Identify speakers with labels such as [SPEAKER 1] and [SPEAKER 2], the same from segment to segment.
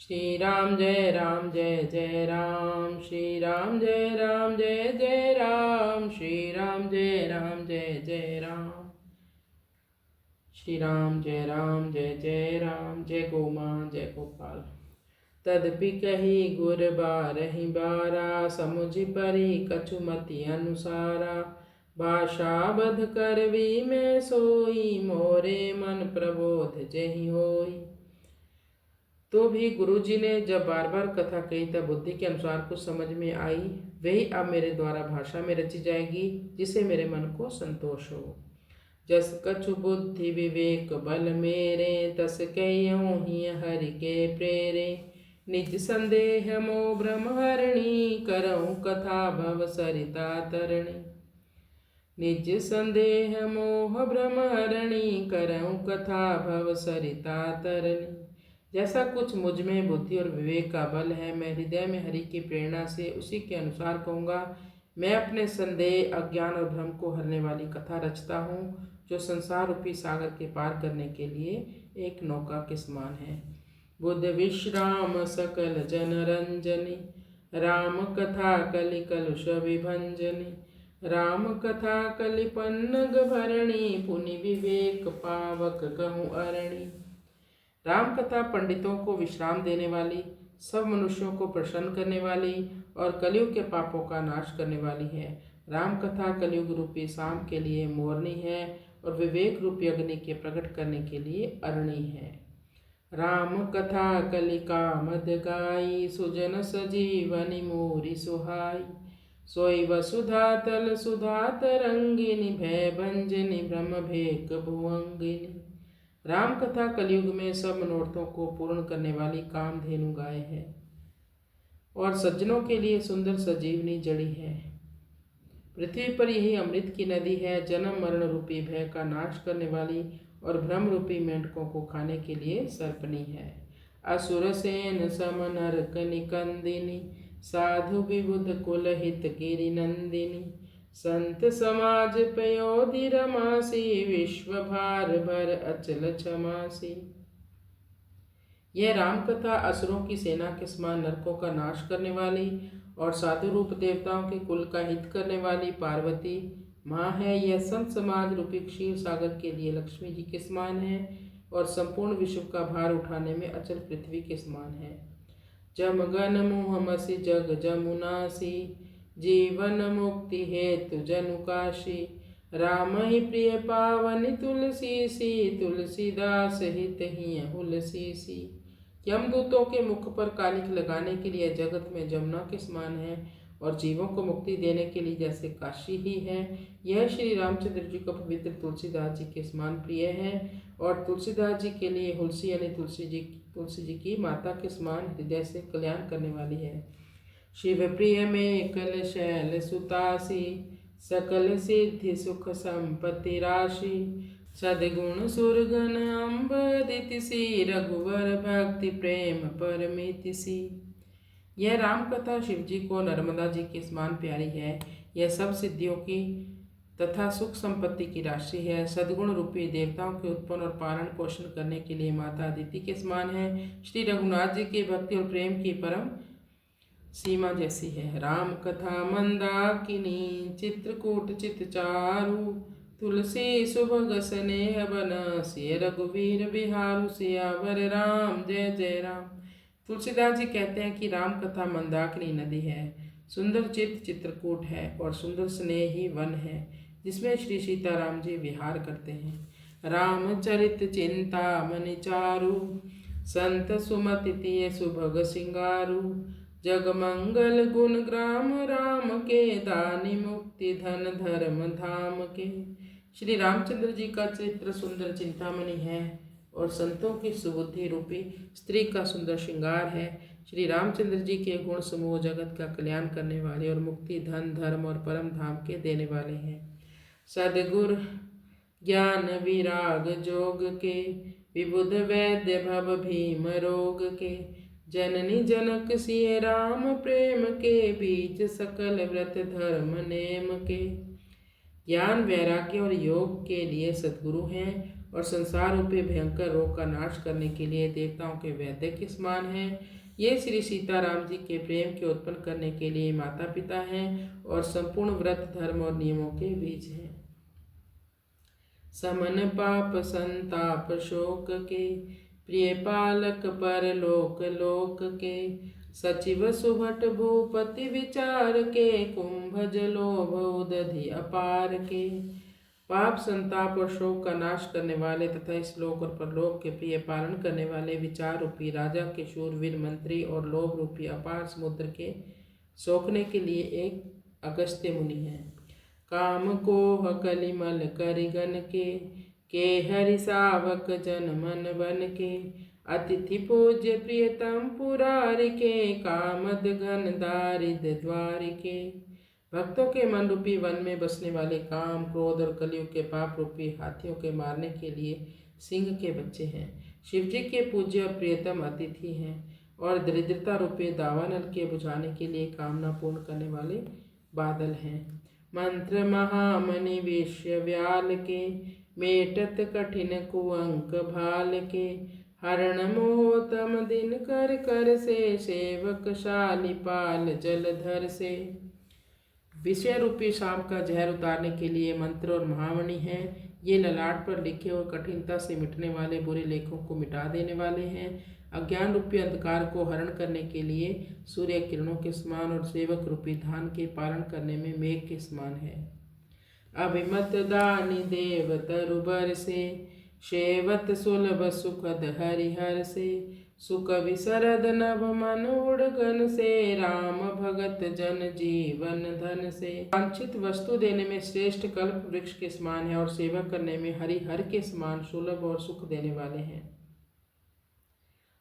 [SPEAKER 1] श्री राम जय जय राम, श्री राम जय जय राम, श्री राम जय जय राम, श्री राम जय जय राम, जय गो माँ जय गोपाल। तदपि कही गुर बारहि बारा, समुझ परि कछुमति अनुसारा, भाषा बध करवी में सोई, मोरे मन प्रबोध जहि होई। तो भी गुरुजी ने जब बार बार कथा कही तब बुद्धि के अनुसार कुछ समझ में आई, वही अब मेरे द्वारा भाषा में रची जाएगी, जिससे मेरे मन को संतोष हो। जस कछु बुद्धि विवेक बल मेरे, तस कहियों ही हरि के प्रेरे। निज संदेह मोह भ्रम हरणी, करऊँ कथा भव सरिता तरणी। निज संदेह मोह भ्रम हरणी, करऊँ कथा भव सरिता तरणी। जैसा कुछ मुझ में बुद्धि और विवेक का बल है, मैं हृदय में हरि की प्रेरणा से उसी के अनुसार कहूँगा। मैं अपने संदेह, अज्ञान और भ्रम को हरने वाली कथा रचता हूँ, जो संसार रूपी सागर के पार करने के लिए एक नौका के समान है। बुद्ध विश्राम सकल जन रंजनी, राम कथा कलि कलुष विभंजनी। राम कथा कलि पन्नग भरणी, पुनि विवेक पावक कहूँ अरणी। राम कथा पंडितों को विश्राम देने वाली, सब मनुष्यों को प्रसन्न करने वाली और कलयुग के पापों का नाश करने वाली है। राम कथा कलयुग रूपी शाम के लिए मोरनी है और विवेक रूपी अग्नि के प्रकट करने के लिए अरणी है। राम कथा कलि कामद गाई, सुजन सजीवनि मोरी सुहाई। सोई वसुधा तल सुधा तरंगिनी, भय भंजनी भ्रम भेक भुअंगिनी। राम कथा कलयुग में सब मनोरथों को पूर्ण करने वाली कामधेनु गाय है और सज्जनों के लिए सुंदर सजीवनी जड़ी है। पृथ्वी पर यही अमृत की नदी है, जन्म मरण रूपी भय का नाश करने वाली और भ्रम रूपी मेंढकों को खाने के लिए सर्पनी है। असुर सेन सम नरक निकंदिनी, साधु विबुध कुल हित गिरि नंदिनी। संत समाज पयोधि रमासी, विश्व भार भर अचल क्षमासी। यह राम कथा असुरों की सेना के समान नरकों का नाश करने वाली और साधु रूप देवताओं के कुल का हित करने वाली पार्वती माँ है। यह संत समाज रूपी क्षीर सागर के लिए लक्ष्मी जी के समान है और संपूर्ण विश्व का भार उठाने में अचल पृथ्वी के समान है। जम गन मुँह मसी जग जमुनासी, जीवन मुक्ति हेतु जनु काशी। राम ही प्रिय पावनि तुलसी सी, तुलसीदास हित ही हुलसी सी। यमदूतों के मुख पर कालिक लगाने के लिए जगत में जमुना के समान है और जीवों को मुक्ति देने के लिए जैसे काशी ही है। यह श्री रामचंद्र जी को पवित्र तुलसीदास जी के समान प्रिय है और तुलसीदास जी के लिए हुलसी यानी तुलसी जी की माता के समान हृदय से कल्याण करने वाली है। शिव प्रिय में कल शैल सुतासी, सकल सिद्धि सुख संपत्ति राशि। सद्गुण सुरगन अम्बदिति सी, रघुवर भक्ति प्रेम परमिति सी। यह राम कथा शिव जी को नर्मदा जी के समान प्यारी है। यह सब सिद्धियों की तथा सुख संपत्ति की राशि है। सद्गुण रूपी देवताओं के उत्पन्न और पालन पोषण करने के लिए माता अदिति के समान है। श्री रघुनाथ जी की भक्ति और प्रेम की परम सीमा जैसी है। राम कथा मंदाकिनी, चित्रकूट चित चारु। तुलसी सुभग स्नेह बन, सिय रघुवीर बिहारु। सियावर राम जय राम। तुलसीदास जी कहते हैं कि राम कथा मंदाकिनी नदी है, सुंदर चित्रकूट है और सुंदर स्नेही वन है, जिसमें श्री सीताराम जी विहार करते हैं। रामचरित चिंता मनि चारु, संत सुमति तिय सुभग सिंगारु। जग मंगल गुण ग्राम राम के, दानी मुक्ति धन धर्म धाम के। श्री रामचंद्र जी का चित्र सुंदर चिंतामणि है और संतों की सुबुद्धि रूपी स्त्री का सुंदर श्रृंगार है। श्री रामचंद्र जी के गुण समूह जगत का कल्याण करने वाले और मुक्ति धन धर्म और परम धाम के देने वाले हैं। सद्गुर ज्ञान विराग जोग के, विबुध वैद्य भव भीम रोग के। जननी जनक सिय राम प्रेम के, बीच सकल व्रत धर्म नेम के। ज्ञान वैराग्य और योग के लिए सद्गुरु हैं और संसार रूपी भयंकर रोग का नाश करने के लिए देवताओं के वैद्य के समान हैं। ये श्री सीताराम जी के प्रेम के उत्पन्न करने के लिए माता पिता हैं और संपूर्ण व्रत धर्म और नियमों के बीज हैं। समन पाप संताप शोक के प्रिय पालक पर लोक लोक के सचिव सुभट भूपति विचार के कुंभज लोभ उदधि अपार के। पाप संताप और शोक का नाश करने वाले तथा इस लोक और परलोक के प्रिय पालन करने वाले विचार रूपी राजा के शूरवीर मंत्री और लोभ रूपी अपार समुद्र के सोखने के लिए एक अगस्त्य मुनि है। काम को कलिमल करिगन के हरि सावक जन मन बन के अतिथि पूज्य प्रियतम पुरारि के कामद घन दारिद द्वार के। भक्तों के मन रूपी वन में बसने वाले काम क्रोध और कलयुग के पाप रूपी हाथियों के मारने के लिए सिंह के बच्चे हैं। शिवजी के पूज्य और प्रियतम अतिथि हैं और दरिद्रता रूपी दावानल के बुझाने के लिए कामना पूर्ण करने वाले बादल हैं। मंत्र महामणि विश्व व्याल के मेटत कठिन कुअंक भाल के हरण मोहतम दिन कर कर से सेवक शाली पाल जलधर से। विषय रूपी सांप का जहर उतारने के लिए मंत्र और महामणि हैं। ये ललाट पर लिखे और कठिनता से मिटने वाले बुरे लेखों को मिटा देने वाले हैं। अज्ञान रूपी अंधकार को हरण करने के लिए सूर्य किरणों के समान और सेवक रूपी धान के पालन करने में मेघ के समान है। अभिमत दानी देव तरुबर से शेवत सुलभ सुखद हरिहर से सुख विसरद नभ मन उड़गन से राम भगत जन जीवन धन से। वांछित वस्तु देने में श्रेष्ठ कल्प वृक्ष के समान है और सेवा करने में हरिहर के समान सुलभ और सुख देने वाले हैं।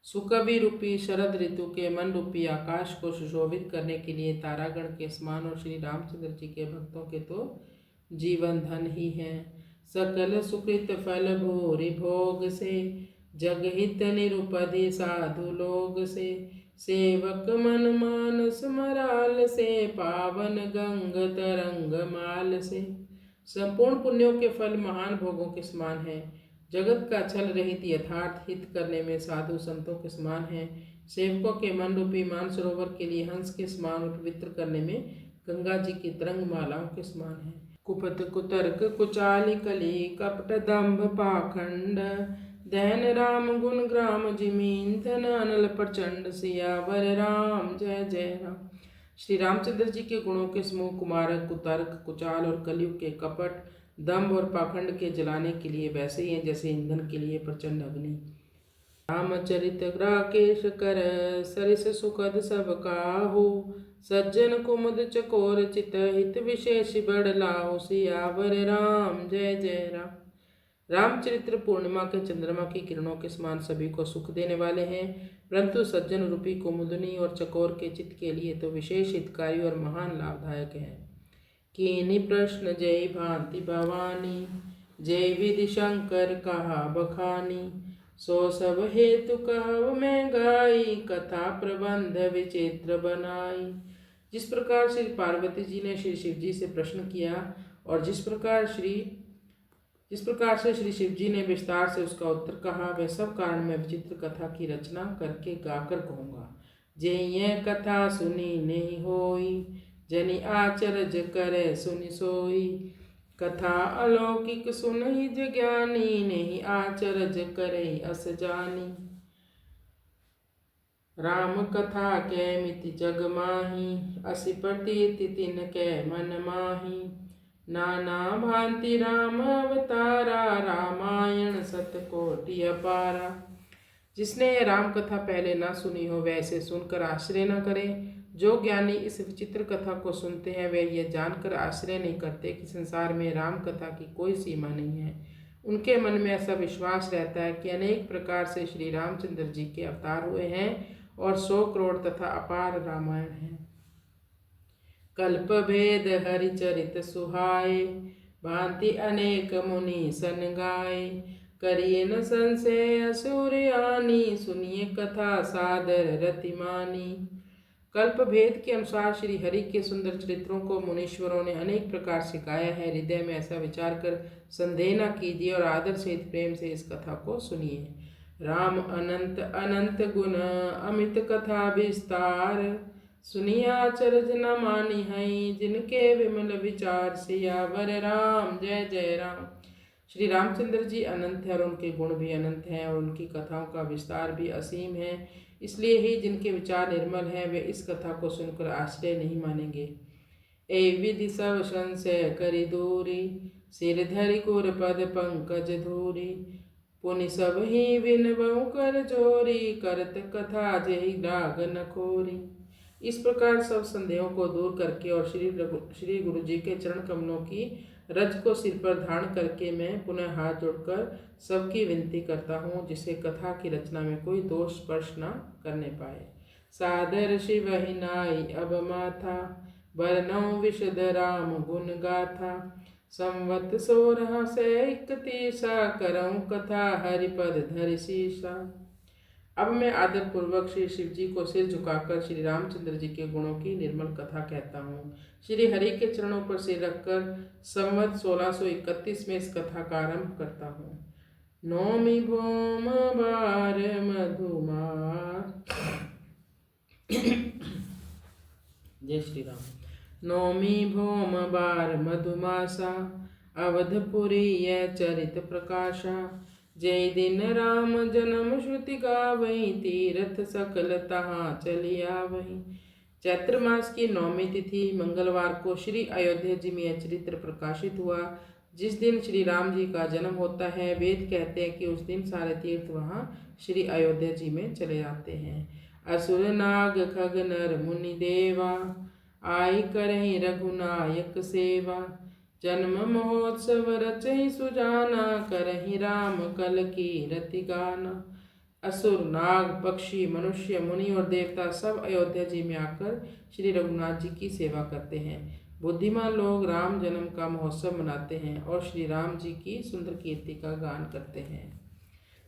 [SPEAKER 1] सुकवि रूपी शरद ऋतु के मन रूपी आकाश को सुशोभित करने के लिए तारागण के समान और श्री रामचंद्र जी के भक्तों के तो जीवन धन ही है। सकल सुकृत फल भूरि भोग से जगहित निरुपधि साधु लोग से सेवक मन मानस मराल से पावन गंग तरंग माल से। संपूर्ण पुण्यों के फल महान भोगों के समान है। जगत का छल रहित यथार्थ हित करने में साधु संतों के समान है। सेवकों के मन रूपी मानसरोवर के लिए हंस के समान और पवित्र करने में गंगा जी की तरंग मालाओं के समान है। कुपत कुतर्क कुचाली कली कपट दंभ पाखंड दैन राम गुण ग्राम जिमीन धन अनल प्रचंड सियावर राम जय जय राम। श्री रामचंद्र जी के गुणों के समूह कुमारक कुतर्क कुचाल और कलयुग के कपट दंभ और पाखंड के जलाने के लिए वैसे ही हैं जैसे ईंधन के लिए प्रचंड अग्नि। रामचरित राकेश कर सरिस सुखद सब काहू सज्जन कुमुद चकोर चित हित विशेष बड़ लाहु सियावर राम जय जय राम। रामचरित्र पूर्णिमा के चंद्रमा की किरणों के समान सभी को सुख देने वाले हैं, परंतु सज्जन रूपी कुमुदनी और चकोर के चित्त के लिए तो विशेष हितकारी और महान लाभदायक है। कीनि प्रश्न जय भांति भवानी जय विधि शंकर कहा बखानी सो सब हेतु कहव में गाई कथा प्रबंध विचित्र बनाई। जिस प्रकार श्री पार्वती जी ने श्री शिव जी से प्रश्न किया और जिस प्रकार से श्री शिव जी ने विस्तार से उसका उत्तर कहा, वह सब कारण मैं विचित्र कथा की रचना करके गाकर कहूँगा। जे यह कथा सुनी नहीं होई जनि आचरज करे सुनि सोई। कथा अलौकिक सुनहि ज्ञानी नहीं आचरज करे अस जानी। राम कथा कै मिति जग माही असि प्रतीति तिन कै मन माही। नाना भांति राम अवतारा रामायण सतकोटि अपारा। जिसने यह राम कथा पहले न सुनी हो वह इसे सुनकर आश्रय न करे। जो ज्ञानी इस विचित्र कथा को सुनते हैं वे यह जानकर आश्रय नहीं करते कि संसार में राम कथा की कोई सीमा नहीं है। उनके मन में ऐसा विश्वास रहता है कि अनेक प्रकार से श्री रामचंद्र जी के अवतार हुए हैं और 100 करोड़ तथा अपार रामायण है। कल्प भेद हरिचरित सुहाए भांति अनेक मुनि सन गाए। करिए न संशय असुर आनी सुनिए कथा सादर रतिमानी। कल्प भेद के अनुसार श्री हरि के सुंदर चरित्रों को मुनीश्वरों ने अनेक प्रकार से गाया है। हृदय में ऐसा विचार कर संदेह न कीजिए और आदर सहित प्रेम से इस कथा को सुनिए। राम अनंत अनंत गुण अमित कथा विस्तार, सुनिया चरज न मानी हई जिनके विमल विचार। सियावर राम जय जय राम। श्री रामचंद्र जी अनंत है और उनके गुण भी अनंत हैं और उनकी कथाओं का विस्तार भी असीम है। इसलिए ही जिनके विचार निर्मल हैं वे इस कथा को सुनकर आश्चर्य नहीं मानेंगे। ए विधि सब संशय करि दूरी, सिर धरि कुर पद पंकज धूरी। पुनि सब ही विनबहु कर जोरी, करत कथा जहि राग न खोरी। इस प्रकार सब संदेहों को दूर करके और श्री गुरु जी के चरण कमलों की रज को सिर पर धारण करके मैं पुनः हाथ जोड़कर सबकी विनती करता हूँ, जिसे कथा की रचना में कोई दोष स्पर्श न करने पाए। सादर शिव ही नाई अब माथा, बरनौ विशद राम गुण गाथा। संवत 1631 करऊँ कथा, हरिपद धरि शीशा। अब मैं आदर पूर्वक श्री शिव जी को सिर झुकाकर श्री रामचंद्र जी के गुणों की निर्मल कथा कहता हूँ। श्री हरि के चरणों पर सिर रखकर संवत 1631 में इस कथा का आरंभ करता हूँ। नौमी भौम बार मधुमार। जय श्री राम। नौमी भौम बार मधुमासा, अवधपुरी यह चरित प्रकाशा। जय दिन राम जन्म श्रुति गावहीं, तीर्थ सकल तहाँ चली आवहीं। चैत्र मास की 9वीं तिथि मंगलवार को श्री अयोध्या जी में यह चरित्र प्रकाशित हुआ। जिस दिन श्री राम जी का जन्म होता है, वेद कहते हैं कि उस दिन सारे तीर्थ वहाँ श्री अयोध्या जी में चले जाते हैं। असुर नाग खग नर मुनि देवा, आई करहि रघुनायक सेवा। जन्म महोत्सव रचहि सुजाना, करहि राम कल की रति गाना। असुर नाग पक्षी मनुष्य मुनि और देवता सब अयोध्या जी में आकर श्री रघुनाथ जी की सेवा करते हैं। बुद्धिमान लोग राम जन्म का महोत्सव मनाते हैं और श्री राम जी की सुंदर कीर्ति का गान करते हैं।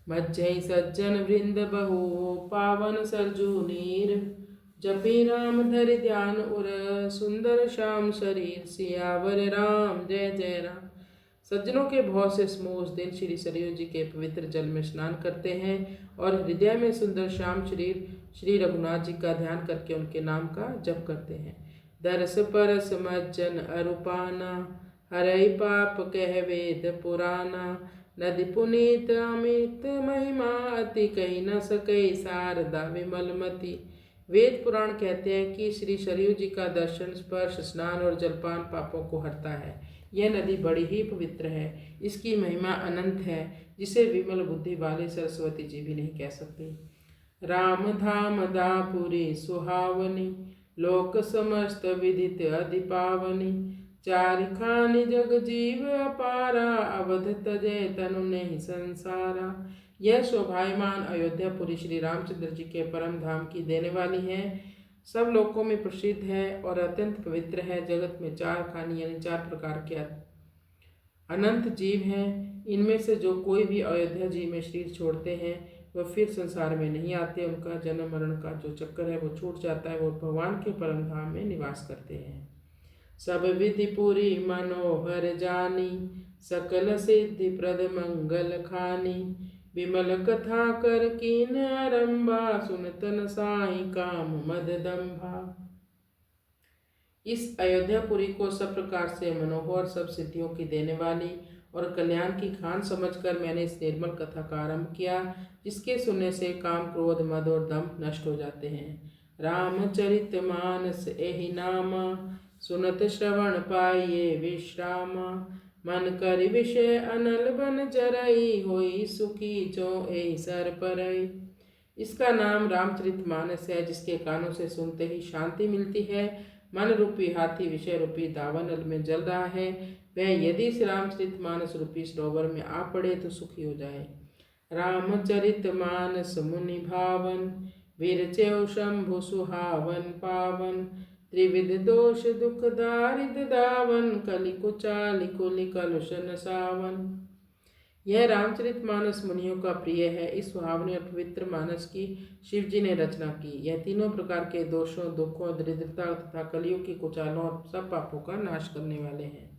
[SPEAKER 1] मज्जहि सज्जन वृंद बहु, पावन सरजू नीर। जपि राम धरि ध्यान उर, सुंदर श्याम शरीर। सियावर राम जय जय राम। सज्जनों के बहुत से समूह उस दिन श्री सरयू जी के पवित्र जल में स्नान करते हैं और हृदय में सुंदर श्याम शरीर श्री रघुनाथ जी का ध्यान करके उनके नाम का जप करते हैं। दरस परस मज्जन अरुपाना, हरई पाप कह वेद पुराना। नदी पुनीत अमित महिमा, अति कही न सकई शारदा विमलमती। वेद पुराण कहते हैं कि श्री सरयू जी का दर्शन, स्पर्श, स्नान और जलपान पापों को हरता है। यह नदी बड़ी ही पवित्र है। इसकी महिमा अनंत है, जिसे विमल बुद्धि वाले सरस्वती जी भी नहीं कह सकती। राम धाम दापुरी सुहावनी, लोक समस्त विदित अधिपावनी। चारिखानि जग जीव अपारा, अवध तजे तनु नहीं संसारा। यह शोभायमान अयोध्यापुरी श्री रामचंद्र जी के परम धाम की देने वाली है। सब लोकों में प्रसिद्ध है और अत्यंत पवित्र है। जगत में 4 खानी यानी 4 प्रकार के अनंत जीव हैं। इनमें से जो कोई भी अयोध्या जी में शरीर छोड़ते हैं वह फिर संसार में नहीं आते। उनका जन्म मरण का जो चक्कर है वो छूट जाता है। वो भगवान के परम धाम में निवास करते हैं। सब विधि पूरी मनोहर जानी, सकल सिद्धि प्रद मंगल खानी। विमल कथा कर कीन आरंभा, सुनत न साई काम मद दंभा। इस अयोध्यापुरी को सब प्रकार से मनोहर, सब सिद्धियों की देने वाली और कल्याण की खान समझकर मैंने इस निर्मल कथा का आरंभ किया, जिसके सुनने से काम, क्रोध, मद और दंभ नष्ट हो जाते हैं। रामचरित मानस एहि नामा, सुनत श्रवण पाइये विश्रामा। मन करि विषय अनल बन जरई, होई सुखी जो एहि सर परई। इसका नाम रामचरित मानस है, जिसके कानों से सुनते ही शांति मिलती है। मन रूपी हाथी विषय रूपी दावानल में जल रहा है, वह यदि इस रामचरित मानस रूपी सरोवर में आ पड़े तो सुखी हो जाए। रामचरित मानस मुनि भावन, विरचेउ शंभु सुहावन पावन। त्रिविध दोष दुख दारिद दावन, कलि कुचालि कुलि कलुष नसावन। यह रामचरितमानस मुनियों का प्रिय है। इस सुहावने और पवित्र मानस की शिव जी ने रचना की। यह तीनों प्रकार के दोषों, दुखों, दरिद्रता तथा कलियुग की कुचालों और सब पापों का नाश करने वाले हैं।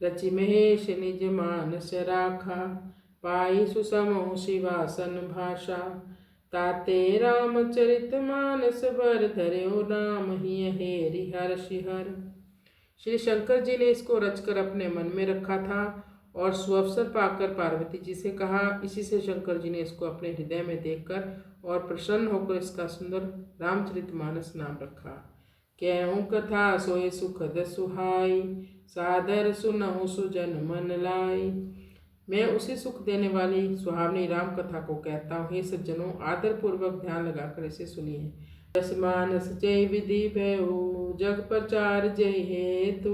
[SPEAKER 1] रचि महेश निज मानस राखा, पाई सुसमो शिवासन भाषा। ताते रामचरित मानस बर धर्यो, नाम ही हेरि हर। श्री शंकर जी ने इसको रचकर अपने मन में रखा था और सुअवसर पाकर पार्वती जी से कहा। इसी से शंकर जी ने इसको अपने हृदय में देखकर और प्रसन्न होकर इसका सुंदर रामचरितमानस नाम रखा। कहूँ कथा सोए सुखद सुहाई, सादर सुनहु सुजन मन लाई। मैं उसी सुख देने वाली सुहावनी राम कथा को कहता हूँ। हे सज्जनों, आदर पूर्वक ध्यान लगाकर इसे सुनिए। दस मानस जय विधि भयउ, जग प्रचार जय हेतु।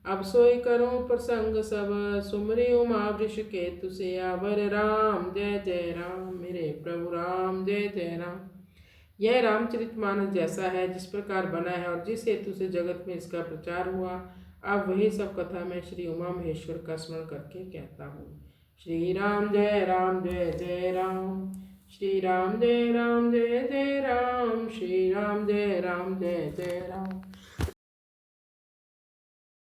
[SPEAKER 1] अब सोई करो प्रसंग सब, सुमरि उमा वृष केतु। सियावर राम जय जय राम, मेरे प्रभु राम जय जय राम। यह रामचरितमानस जैसा है जिस प्रकार बना है और जिस हेतु से जगत में इसका प्रचार हुआ, अब वही सब कथा मैं श्री उमा महेश्वर का स्मरण करके कहता हूँ। श्री राम जय जय राम, श्री राम जय जय राम, श्री राम जय जय राम।